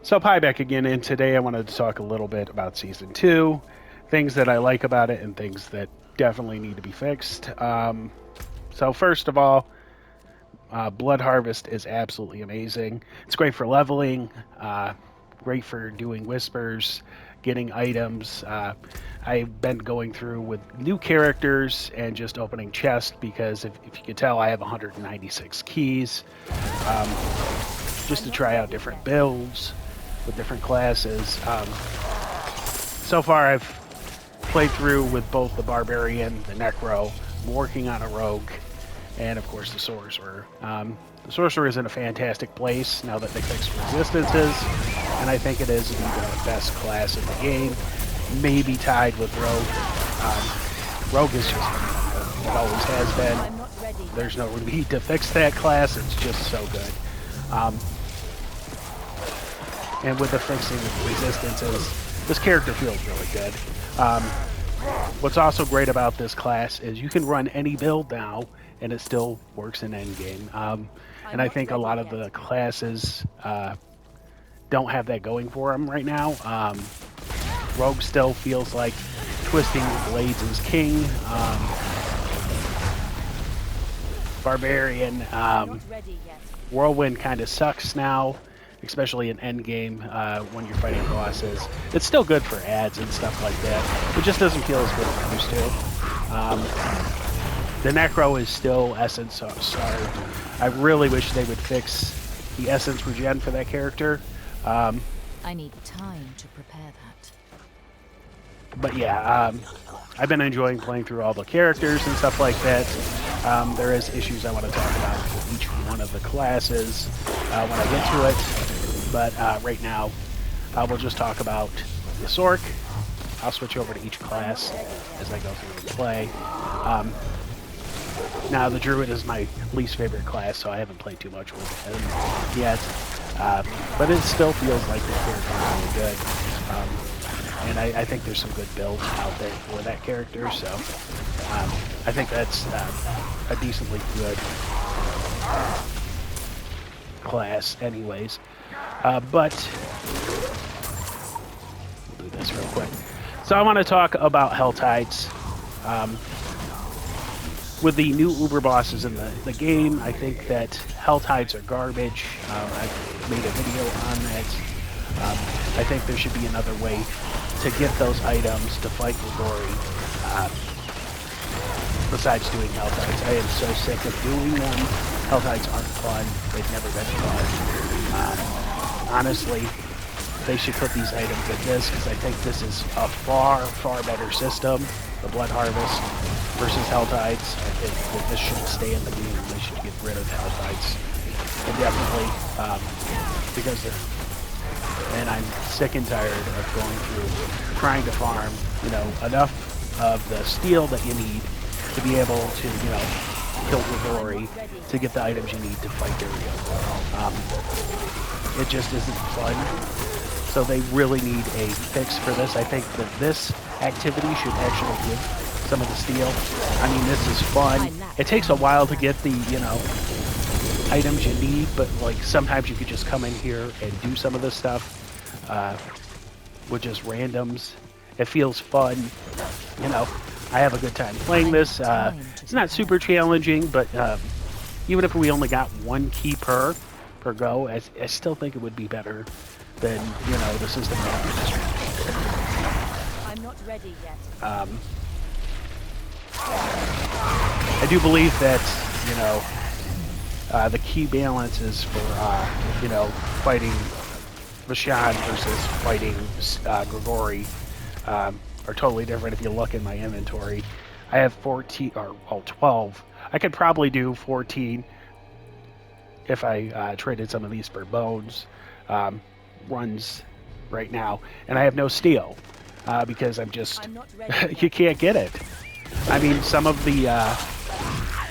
So, Pie back again, and today I wanted to talk a little bit about Season 2, things that I like about it, and things that definitely need to be fixed. So, first of all, Blood Harvest is absolutely amazing. It's great for leveling, great for doing whispers, getting items. I've been going through with new characters and just opening chests because if you could tell, I have 196 keys um, just I'm to not try out ready different yet. builds with different classes. So far, I've played through with both the Barbarian, the Necro, I'm working on a Rogue, and of course the Sorcerer. The Sorcerer is in a fantastic place now that they fixed resistances, and I think it is the best class in the game, maybe tied with Rogue. Rogue is just phenomenal. It always has been. I'm not ready yet. There's no need to fix that class. It's just so good. Um, and with the fixing of resistances, this character feels really good. Um, what's also great about this class is you can run any build now, and it still works in endgame. And I'm I not think a ready lot of yet. the classes don't have that going for them right now. Rogue still feels like twisting blades is king. Barbarian. I'm not ready yet. Whirlwind kind of sucks now, especially in endgame when you're fighting bosses. It's still good for ads and stuff like that. It just doesn't feel as good as it used to. The Necro is still Essence, so sorry. I really wish they would fix the Essence regen for that character. Um, I need time to prepare that. but yeah, I've been enjoying playing through all the characters and stuff like that. There is issues I want to talk about with each one of the classes when I get to it. But right now, we'll just talk about the Sork. I'll switch over to each class as I go through and play. Um, now, the Druid is my least favorite class, so I haven't played too much with him yet. But it still feels like the character is really good. And I think there's some good builds out there for that character, so I think that's a decently good class anyways. But we'll do this real quick. So I want to talk about Hell Tides. With the new Uber bosses in the game, I think that Hell Tides are garbage. I've made a video on that. I think there should be another way to get those items to fight Grigori besides doing Hell Tides. I am so sick of doing them. Hell Tides aren't fun. They've never been fun. Honestly, they should put these items in this because I think this is a far, far better system. The Blood Harvest versus Hell Tides. I think that this should stay in the game. They should get rid of Hell Tides. And definitely, because they're... And I'm sick and tired of going through trying to farm, enough of the steel that you need to be able to, kill Grigori to get the items you need to fight Dario. It just isn't fun. So they really need a fix for this. I think that this activity should actually give some of the steel. I mean, this is fun. It takes a while to get the, items you need, but like sometimes you could just come in here and do some of this stuff with just randoms. It feels fun. I have a good time playing this. It's not super challenging, but even if we only got one key per go, I still think it would be better than, the system. I'm not ready yet. I do believe that, the key balance is for, fighting Vashon versus fighting Grigori are totally different. If you look in my inventory, I have 14, or 12. I could probably do 14 if I traded some of these for bones runs right now. And I have no steel because I'm not ready you can't get it. I mean, some of the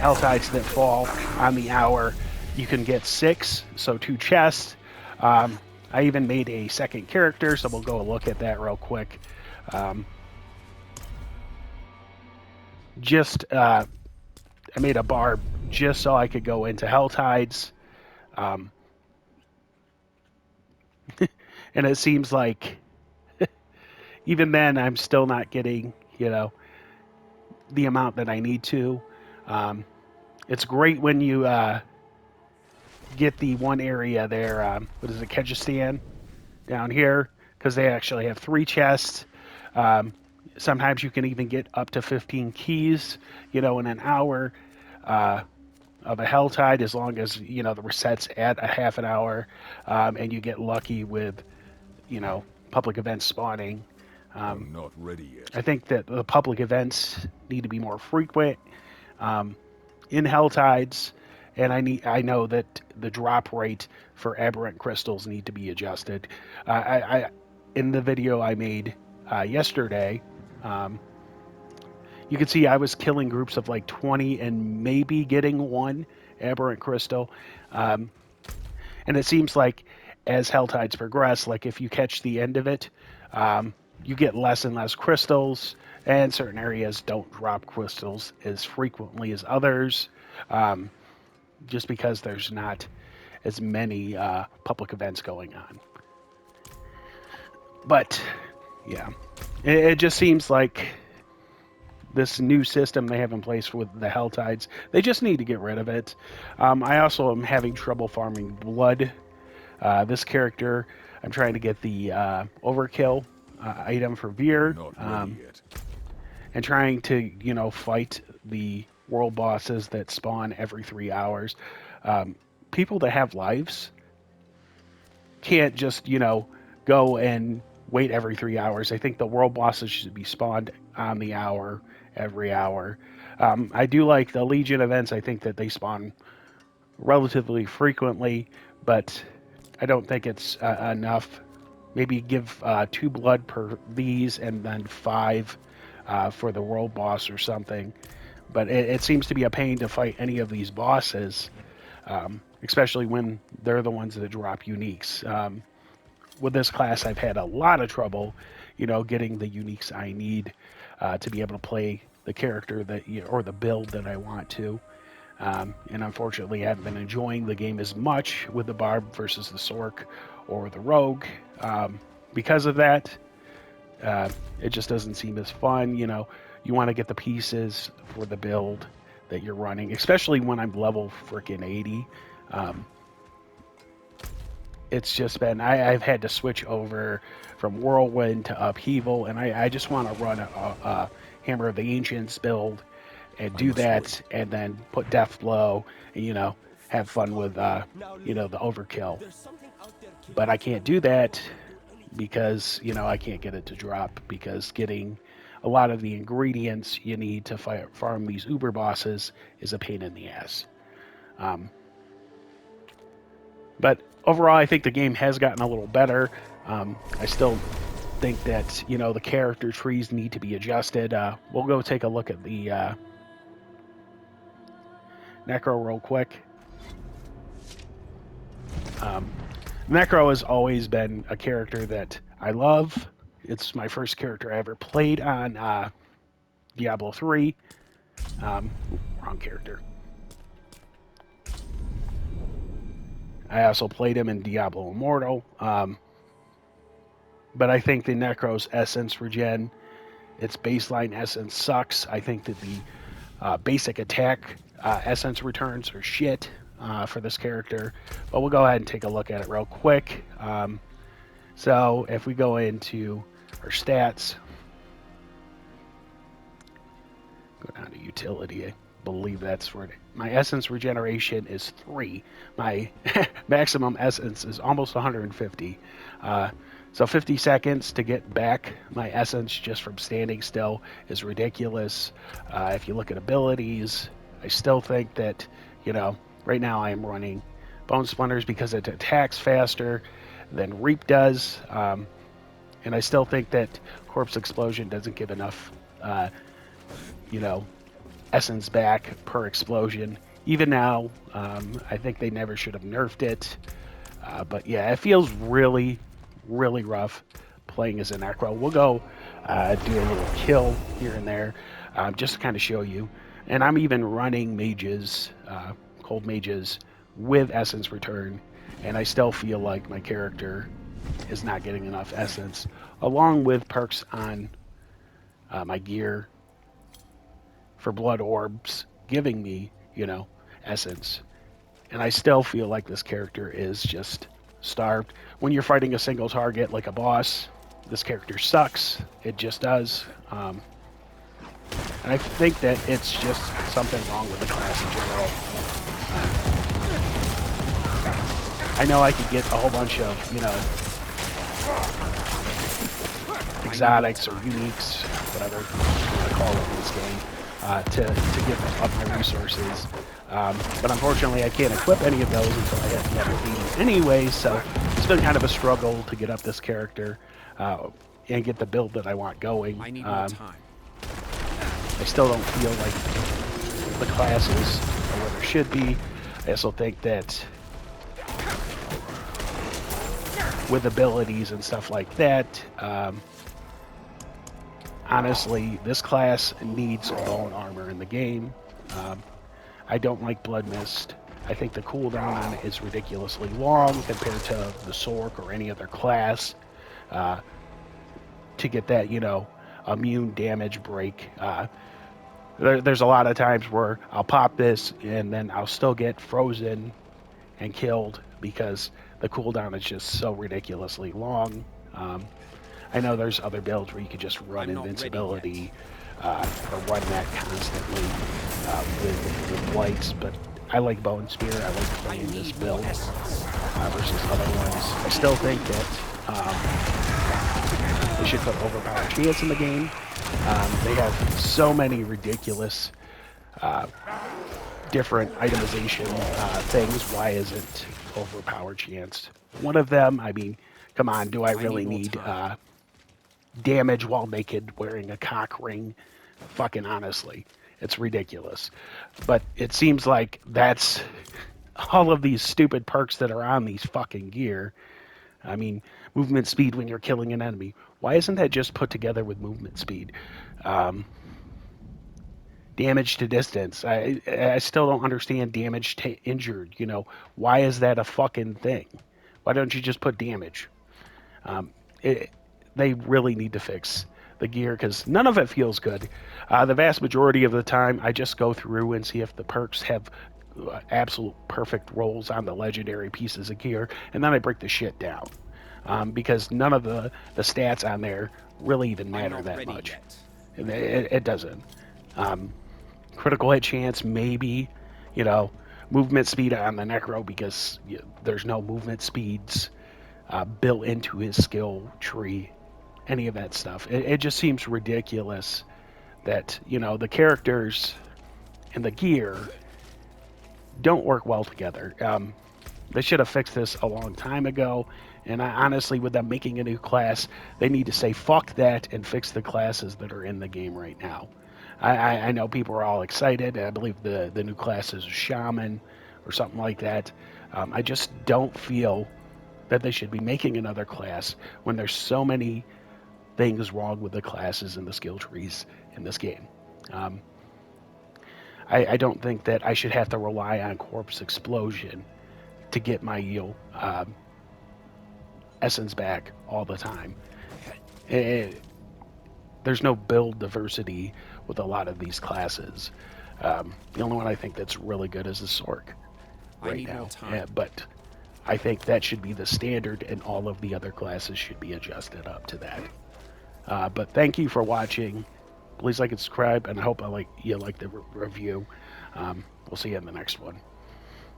Altides that fall on the hour, you can get 6, so 2 chests. I even made a second character, so we'll go look at that real quick. I made a barb just so I could go into Hell Tides. And it seems like even then I'm still not getting, the amount that I need to. Um, it's great when you get the one area there. What is it, Kyrgyzstan down here? Because they actually have 3 chests. Um, Sometimes you can even get up to 15 keys, in an hour of a hell tide, as long as the resets at a half an hour, and you get lucky with public events spawning. I'm not ready yet. I think that the public events need to be more frequent um, in hell tides, and I know that the drop rate for aberrant crystals need to be adjusted. I in the video I made yesterday, um, you can see I was killing groups of like 20 and maybe getting one aberrant crystal. Um, and it seems like as hell tides progress, like if you catch the end of it, you get less and less crystals, and certain areas don't drop crystals as frequently as others, um, just because there's not as many public events going on. But yeah, it just seems like this new system they have in place with the hell tides, they just need to get rid of it. I also am having trouble farming blood. This character, I'm trying to get the overkill item for Veer, Not ready yet. and trying to, fight the world bosses that spawn every 3 hours. People that have lives can't just, go and wait every 3 hours. I think the world bosses should be spawned on the hour, every hour. I do like the Legion events. I think that they spawn relatively frequently, but I don't think it's enough. Maybe give 2 blood per these and then 5 for the world boss or something. But it seems to be a pain to fight any of these bosses, especially when they're the ones that drop uniques. With this class, I've had a lot of trouble, getting the uniques I need to be able to play the character or the build that I want to. And unfortunately, I haven't been enjoying the game as much with the Barb versus the Sork or the Rogue. Because of that, it just doesn't seem as fun. You want to get the pieces for the build that you're running, especially when I'm level freaking 80. It's just been, I've had to switch over from Whirlwind to Upheaval, and I just want to run a Hammer of the Ancients build and do that, and then put Death Blow, and have fun with the overkill. But I can't do that because I can't get it to drop, because getting a lot of the ingredients you need to farm these Uber bosses is a pain in the ass. But overall, I think the game has gotten a little better. I still think that the character trees need to be adjusted. We'll go take a look at the Necro real quick. Necro has always been a character that I love. It's my first character I ever played on Diablo 3. Wrong character. I also played him in Diablo Immortal. But I think the Necro's essence regen, its baseline essence sucks. I think that the basic attack essence returns are shit for this character. But we'll go ahead and take a look at it real quick. So if we go into our stats, go down to utility, I believe that's where my essence regeneration is 3. My maximum essence is almost 150. So 50 seconds to get back my essence just from standing still is ridiculous. If you look at abilities, I still think that, right now I am running Bone Splinters because it attacks faster than Reap does. And I still think that Corpse Explosion doesn't give enough, essence back per explosion. Even now, I think they never should have nerfed it. But yeah, it feels really, really rough playing as a Necro. We'll go do a little kill here and there, just to kind of show you. And I'm even running mages, cold mages, with essence return, and I still feel like my character is not getting enough essence, along with perks on my gear for blood orbs, giving me, essence. And I still feel like this character is just starved. When you're fighting a single target like a boss, this character sucks. It just does. And I think that it's just something wrong with the class in general. I know I could get a whole bunch of, exotics or uniques, whatever you want to call it in this game, to get up my resources. But unfortunately, I can't equip any of those until I hit level 80 anyway, so it's been kind of a struggle to get up this character and get the build that I want going. I need more time. I still don't feel like the classes are where they should be. I also think that with abilities and stuff like that, honestly, this class needs bone armor in the game. I don't like Blood Mist. I think the cooldown on it is ridiculously long compared to the Sork or any other class. To get that, immune damage break. There's a lot of times where I'll pop this and then I'll still get frozen and killed because the cooldown is just so ridiculously long. I know there's other builds where you could just run invincibility or run that constantly with lights, but I like Bone Spear. I like playing this build versus other ones. I still think that they should put overpowered chance in the game. They have so many ridiculous different itemization things. Why isn't overpowered chance one of them? I mean, come on, do I really need damage while naked wearing a cock ring? Fucking honestly, it's ridiculous. But it seems like that's all of these stupid perks that are on these fucking gear. I mean, movement speed when you're killing an enemy. Why isn't that just put together with movement speed? Damage to distance. I still don't understand damage to injured. Why is that a fucking thing? Why don't you just put damage? They really need to fix the gear because none of it feels good. The vast majority of the time, I just go through and see if the perks have absolute perfect rolls on the legendary pieces of gear, and then I break the shit down because none of the stats on there really even matter that much. It doesn't. Critical hit chance, maybe, movement speed on the Necro because there's no movement speeds built into his skill tree, any of that stuff. It just seems ridiculous that, the characters and the gear don't work well together. They should have fixed this a long time ago, and honestly, with them making a new class, they need to say fuck that and fix the classes that are in the game right now. I know people are all excited. I believe the new class is a shaman or something like that. I just don't feel that they should be making another class when there's so many things wrong with the classes and the skill trees in this game. I don't think that I should have to rely on Corpse Explosion to get my essence back all the time. There's no build diversity with a lot of these classes. The only one I think that's really good is the Sork right now. But I think that should be the standard, and all of the other classes should be adjusted up to that. But thank you for watching. Please like and subscribe, and I hope you like the review. We'll see you in the next one.